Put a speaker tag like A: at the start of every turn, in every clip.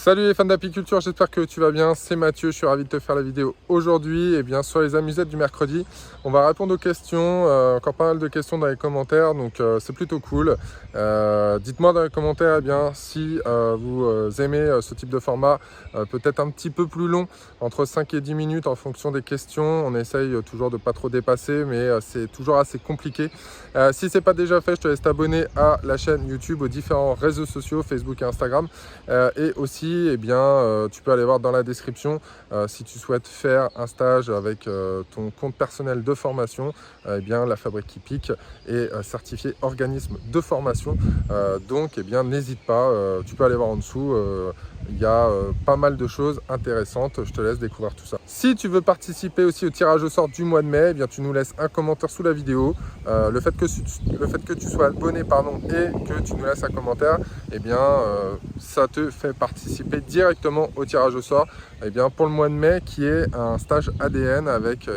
A: Salut les fans d'apiculture, j'espère que tu vas bien, c'est Mathieu, je suis ravi de te faire la vidéo aujourd'hui. Et bien sur les amusettes du mercredi, on va répondre aux questions, encore pas mal de questions dans les commentaires, donc c'est plutôt cool. Dites-moi dans les commentaires si vous aimez ce type de format, peut-être un petit peu plus long, entre 5 et 10 minutes en fonction des questions. On essaye toujours de pas trop dépasser, mais c'est toujours assez compliqué. Si ce n'est pas déjà fait, je te laisse t'abonner à la chaîne YouTube, aux différents réseaux sociaux, Facebook et Instagram, et aussi tu peux aller voir dans la description si tu souhaites faire un stage avec ton compte personnel de formation. La Fabrique qui pique est certifié organisme de formation, donc n'hésite pas, tu peux aller voir en dessous. Il y a pas mal de choses intéressantes, je te laisse découvrir tout ça. Si tu veux participer aussi au tirage au sort du mois de mai, tu nous laisses un commentaire sous la vidéo. Le fait que tu sois abonné et que tu nous laisses un commentaire, ça te fait participer directement au tirage au sort pour le mois de mai, qui est un stage ADN avec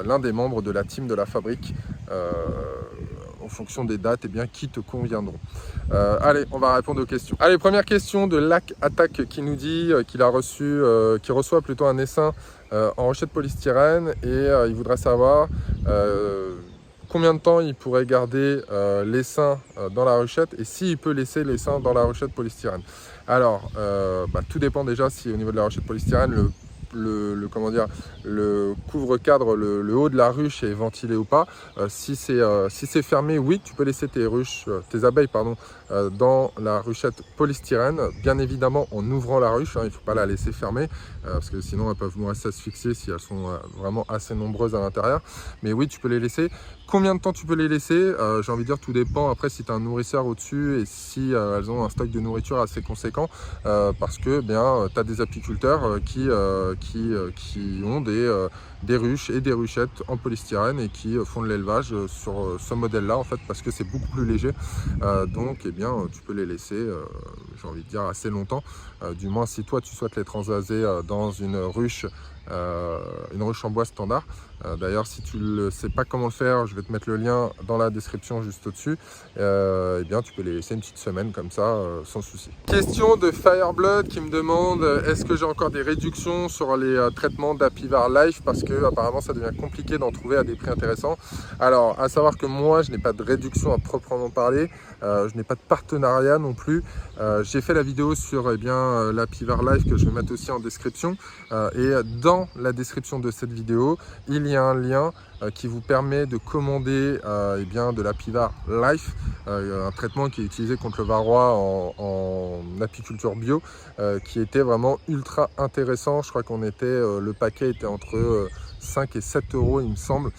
A: l'un des membres de la team de la Fabrique, en fonction des dates qui te conviendront. Allez, on va répondre aux questions. Allez, première question de Lac Attack qui nous dit qu'il a reçu, qu'il reçoit plutôt un essaim en rochette polystyrène, et il voudrait savoir combien de temps il pourrait garder l'essaim dans la ruchette, et s'il peut laisser l'essaim dans la ruchette polystyrène. Alors, tout dépend déjà si au niveau de la ruchette polystyrène, le couvre-cadre, le haut de la ruche est ventilé ou pas. Si c'est fermé, oui, tu peux laisser tes abeilles dans la ruchette polystyrène, bien évidemment en ouvrant la ruche, il ne faut pas la laisser fermée, parce que sinon elles peuvent mourir s'asphyxier si elles sont vraiment assez nombreuses à l'intérieur. Mais oui, tu peux les laisser. Combien de temps tu peux les laisser? J'ai envie de dire, tout dépend après si tu as un nourrisseur au-dessus et si elles ont un stock de nourriture assez conséquent, parce que tu as des apiculteurs qui ont des ruches et des ruchettes en polystyrène et qui font de l'élevage sur ce modèle-là, en fait, parce que c'est beaucoup plus léger. Donc, tu peux les laisser, j'ai envie de dire, assez longtemps. Du moins, si toi, tu souhaites les transvaser dans une ruche en bois standard. D'ailleurs, si tu ne sais pas comment le faire, je vais te mettre le lien dans la description juste au-dessus. Tu peux les laisser une petite semaine comme ça, sans souci. Question de Fireblood qui me demande est-ce que j'ai encore des réductions sur les traitements d'Apivar Life, parce que apparemment ça devient compliqué d'en trouver à des prix intéressants. Alors, à savoir que moi, je n'ai pas de réduction à proprement parler, je n'ai pas de partenariat non plus. J'ai fait la vidéo sur l'Apivar Life que je vais mettre aussi en description, et dans la description de cette vidéo, il y a un lien qui vous permet de commander de l'Apivar Life, un traitement qui est utilisé contre le varroa en apiculture bio, qui était vraiment ultra intéressant. Je crois le paquet était entre 5 et 7 euros, il me semble.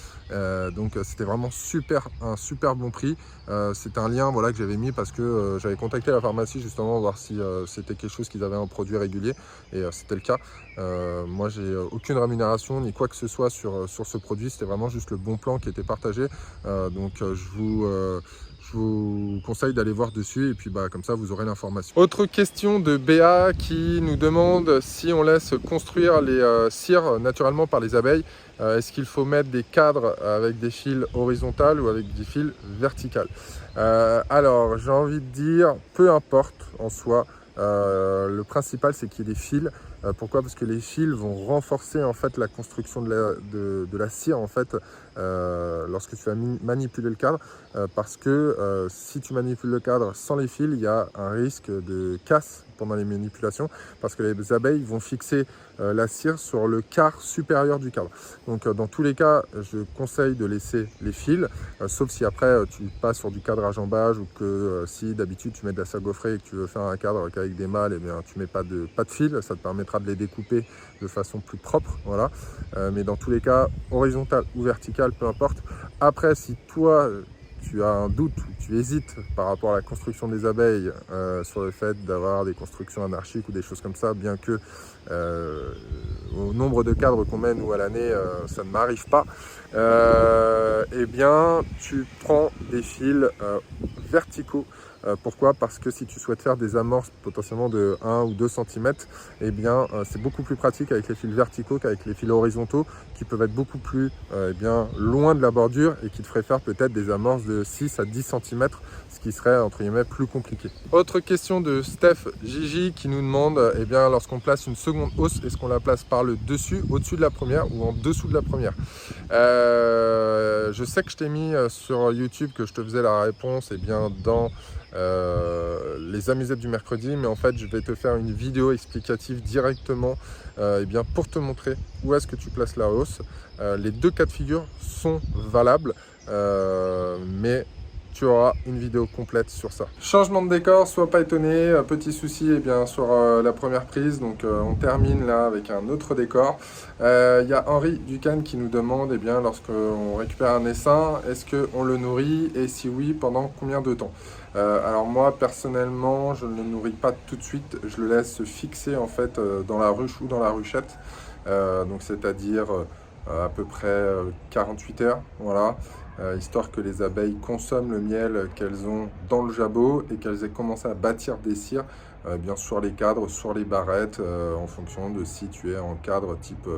A: Donc c'était vraiment un super bon prix. C'est un lien que j'avais mis parce que j'avais contacté la pharmacie justement voir si c'était quelque chose qu'ils avaient en produit régulier, et c'était le cas. Moi, j'ai aucune rémunération ni quoi que ce soit sur ce produit, c'était vraiment juste le bon plan qui était partagé. Je vous conseille d'aller voir dessus, et puis comme ça vous aurez l'information. Autre question de Béa qui nous demande si on laisse construire les cires naturellement par les abeilles, est-ce qu'il faut mettre des cadres avec des fils horizontales ou avec des fils verticales? Alors, j'ai envie de dire, peu importe en soi. Le principal, c'est qu'il y ait des fils. Pourquoi? Parce que les fils vont renforcer en fait la construction de la cire, en fait, lorsque tu vas manipuler le cadre, parce que si tu manipules le cadre sans les fils, il y a un risque de casse pendant les manipulations, parce que les abeilles vont fixer la cire sur le quart supérieur du cadre. Donc dans tous les cas, je conseille de laisser les fils, sauf si après tu passes sur du cadre à jambage, ou que si d'habitude tu mets de la cire gaufrée et que tu veux faire un cadre avec des mâles, tu mets pas de fils, ça te permettra de les découper de façon plus propre, voilà. Mais dans tous les cas, horizontal ou vertical, peu importe. Après, si toi tu as un doute ou tu hésites par rapport à la construction des abeilles, sur le fait d'avoir des constructions anarchiques ou des choses comme ça, bien que au nombre de cadres qu'on mène ou à l'année, ça ne m'arrive pas, tu prends des fils verticaux Pourquoi? Parce que si tu souhaites faire des amorces potentiellement de 1 ou 2 cm, eh bien, c'est beaucoup plus pratique avec les fils verticaux qu'avec les fils horizontaux qui peuvent être beaucoup plus eh bien, loin de la bordure et qui te feraient faire peut-être des amorces de 6 à 10 cm, ce qui serait entre guillemets plus compliqué. Autre question de Steph Gigi qui nous demande, eh bien, lorsqu'on place une seconde hausse, est-ce qu'on la place par le dessus, au-dessus de la première ou en dessous de la première? Je sais que je t'ai mis sur YouTube que je te faisais la réponse eh bien, dans les amusettes du mercredi, mais en fait je vais te faire une vidéo explicative directement eh bien, pour te montrer où est-ce que tu places la hausse. Les deux cas de figure sont valables, mais tu auras une vidéo complète sur ça. Changement de décor, sois pas étonné, petit souci eh bien, sur la première prise, donc on termine là avec un autre décor. Il y a Henri Ducan qui nous demande, eh bien, lorsqu'on récupère un essaim, est-ce qu'on le nourrit et si oui, pendant combien de temps? Alors moi personnellement, je ne le nourris pas tout de suite, je le laisse se fixer en fait dans la ruche ou dans la ruchette, donc c'est-à-dire à peu près 48 heures, voilà. Histoire que les abeilles consomment le miel qu'elles ont dans le jabot et qu'elles aient commencé à bâtir des cires, bien sur les cadres, sur les barrettes, en fonction de si tu es en cadre type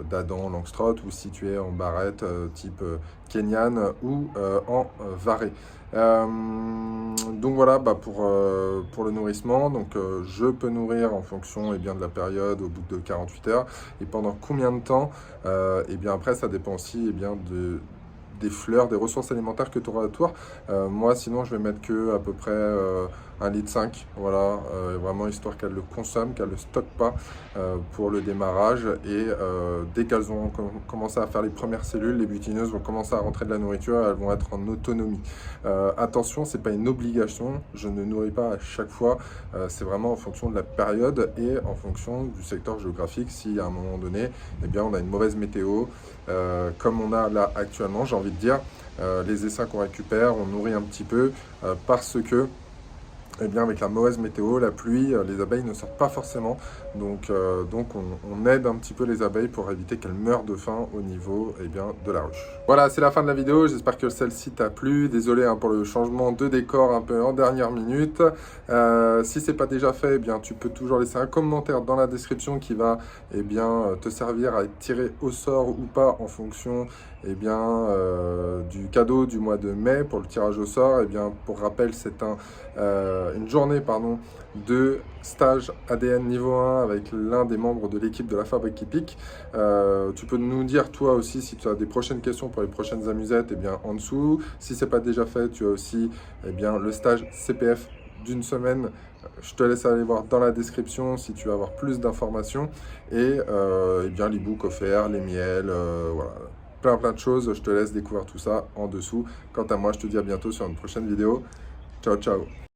A: d'Adam Langstroth ou si tu es en barrette type Kenyan ou en varé. Donc voilà pour le nourrissement, donc je peux nourrir en fonction bien, de la période au bout de 48 heures et pendant combien de temps et bien après ça dépend aussi bien des fleurs, des ressources alimentaires que tu auras autour. Moi sinon je vais mettre que à peu près 1,5 litre, voilà, vraiment histoire qu'elles le consomment, qu'elles ne le stockent pas pour le démarrage et dès qu'elles ont commencé à faire les premières cellules, les butineuses vont commencer à rentrer de la nourriture et elles vont être en autonomie. Attention, c'est pas une obligation, je ne nourris pas à chaque fois, c'est vraiment en fonction de la période et en fonction du secteur géographique. Si à un moment donné, eh bien, on a une mauvaise météo, comme on a là actuellement, j'ai envie de dire, les essaims qu'on récupère, on nourrit un petit peu parce que eh bien, avec la mauvaise météo, la pluie, les abeilles ne sortent pas forcément. Donc on aide un petit peu les abeilles pour éviter qu'elles meurent de faim au niveau eh bien, de la ruche. Voilà, c'est la fin de la vidéo. J'espère que celle-ci t'a plu. Désolé pour le changement de décor un peu en dernière minute. Si ce n'est pas déjà fait, eh bien, tu peux toujours laisser un commentaire dans la description qui va eh bien, te servir à être tiré au sort ou pas en fonction eh bien, du cadeau du mois de mai pour le tirage au sort. Eh bien, pour rappel, c'est une journée de stage ADN niveau 1 avec l'un des membres de l'équipe de la Fabrique qui pique. Tu peux nous dire toi aussi si tu as des prochaines questions pour les prochaines amusettes eh bien, en dessous. Si ce n'est pas déjà fait, tu as aussi eh bien, le stage CPF d'une semaine. Je te laisse aller voir dans la description si tu veux avoir plus d'informations. Et eh bien l'e-book offert, les miels, voilà. Plein de choses, je te laisse découvrir tout ça en dessous. Quant à moi, je te dis à bientôt sur une prochaine vidéo. Ciao, ciao.